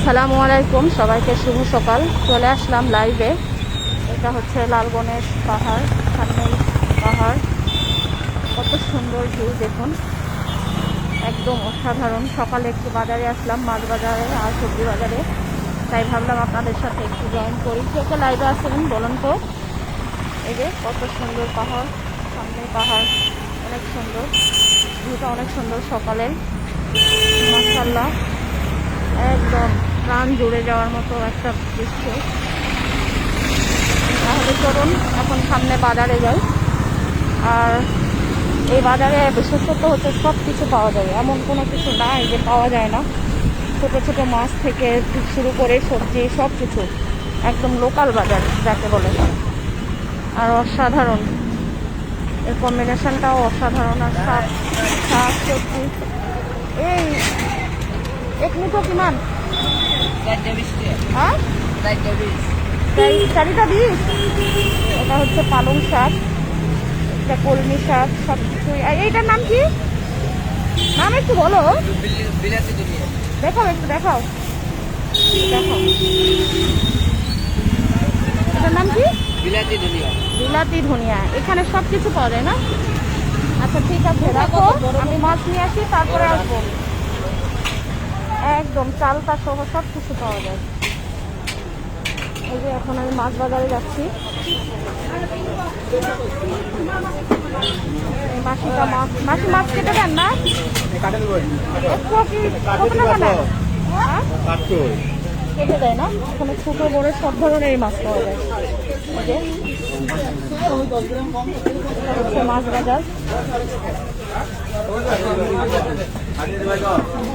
আসসালামু আলাইকুম, সবাইকে শুভ সকাল। চলে আসলাম লাইভে। এটা হচ্ছে লালগণেশ পাহাড়, সামনেই পাহাড়। কত সুন্দর ভিউ দেখুন, একদম অসাধারণ। সকালে একটু বাজারে আসলাম, মাছ বাজারে আর সবজি বাজারে, তাই ভাবলাম আপনাদের সাথে একটু জয়েন করি। কে লাইভে আসেন বলুন তো। এই যে কত সুন্দর পাহাড়, সামনে পাহাড়, অনেক সুন্দর ভিউটা, অনেক সুন্দর সকালের। মাশাআল্লাহ, একদম প্রাণ জুড়ে যাওয়ার মতো একটা দৃশ্য। তাহলে চলুন এখন সামনে বাজারে যাই। আর এই বাজারে বিশেষত হচ্ছে সব কিছু পাওয়া যায়, এমন কোনো কিছু নাই যে পাওয়া যায় না। ছোট ছোট মাছ থেকে শুরু করে সবজি, সব কিছু একদম লোকাল বাজার যাকে বলে। আর অসাধারণ, এর কম্বিনেশনটাও অসাধারণ। আর শাক শাক সবজি। এই এক মুঠো কিমান? হ্যাঁ, 4টা 20। এটা হচ্ছে পালং শাক, এটা কলমি শাক, সব কিছুই। এইটার নাম কি? নাম একটু বলো। দেখাও, একটু দেখাও, দেখাও। এটার নাম কি? বিলাতি ধনিয়া। এখানে সব কিছু পাওয়া যায় না? আচ্ছা ঠিক আছে, রাখো, আমি মাছ নিয়ে আসি, তারপরে আসবো। একদম চালটা সহ সব কিছু পাওয়া যায়। এই যে এখন আমি মাছ বাজারে যাচ্ছি। মাসিটা মাছ, মাসি মাছ কেটে দেন না? একটু কি কত টাকা নেন? কেটে দেয় না? এখানে ছোট বড় সব ধরনের মাছ পাওয়া যায়। হচ্ছে মাছ বাজার,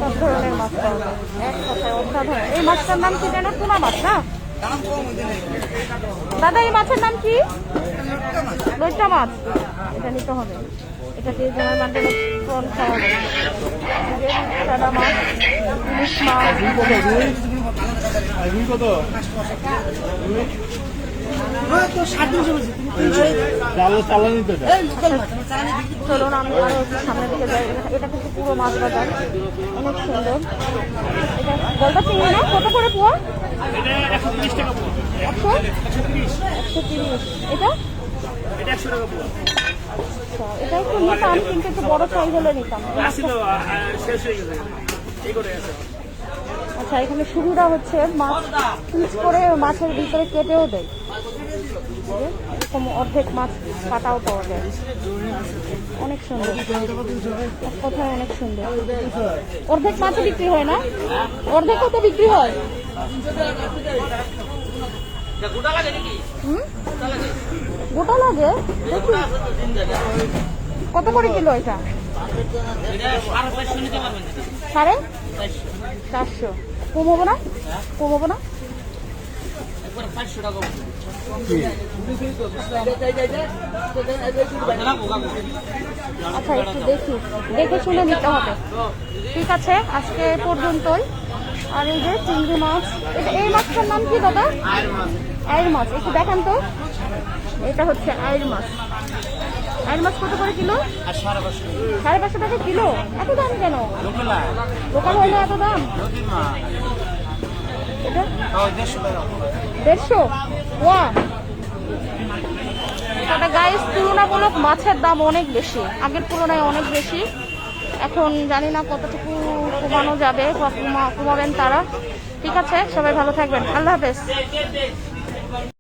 সব ধরনের মাছ পাওয়া যায়। এক কথায় অসাধারণ। এই মাছটার নাম কি যেন? টুনা মাছ না দাদা? এই মাছের নাম কি? লইটা মাছ। এটা নিতে হবে, এটা দিয়ে জনের মাধ্যমে ফোন খাওয়া হবে। সাদা মাছ, ইলিশ মাছ। চলুন আমি আরো একটু সামনের দিকে যাই। এটা কিন্তু পুরো মাছ বাজার, অনেক সুন্দর। এটা গলদা চিংড়ি না? কত করে পোয়া? 130। এটা এটা একটু নিতাম, কিন্তু একটু বড় সাইজ হলে নিতাম। আচ্ছা, এখানে শুরুটা হচ্ছে মাছ পিস করে মাছের ভিতরে কেটেও দেয়, এরকম অর্ধেক মাছ কাটাও পাওয়া যায়। অনেক সুন্দর, কোথায় অনেক সুন্দর। অর্ধেক মাছও বিক্রি হয় না? অর্ধেক কত বিক্রি হয়? গোটা লাগে দেখি। কত করে কিলো এটা? 450। কম হবো না? কম হবো না? আচ্ছা একটু দেখি, দেখে শুনে নিতে হবে। ঠিক আছে, আজকে এ পর্যন্তই। আর এই যে চিংড়ি মাছ, এই মাছটার নাম কি দাদা? আইর মাছ। একটু দেখান তো। এটা হচ্ছে আইর মাছ। আইর মাছ কত করে কিলো? 550 টাকা কিলো। এত দাম কেন? লোকাল হইলে এত দাম? এটা 150। ওয়া, এটা গাইস তুলনামূলক মাছের দাম অনেক বেশি, আগের তুলনায় অনেক বেশি। এখন জানি না কতটুকু কমানো যাবে বা কমাবেন তারা। ঠিক আছে, সবাই ভালো থাকবেন, আল্লাহ হাফেজ।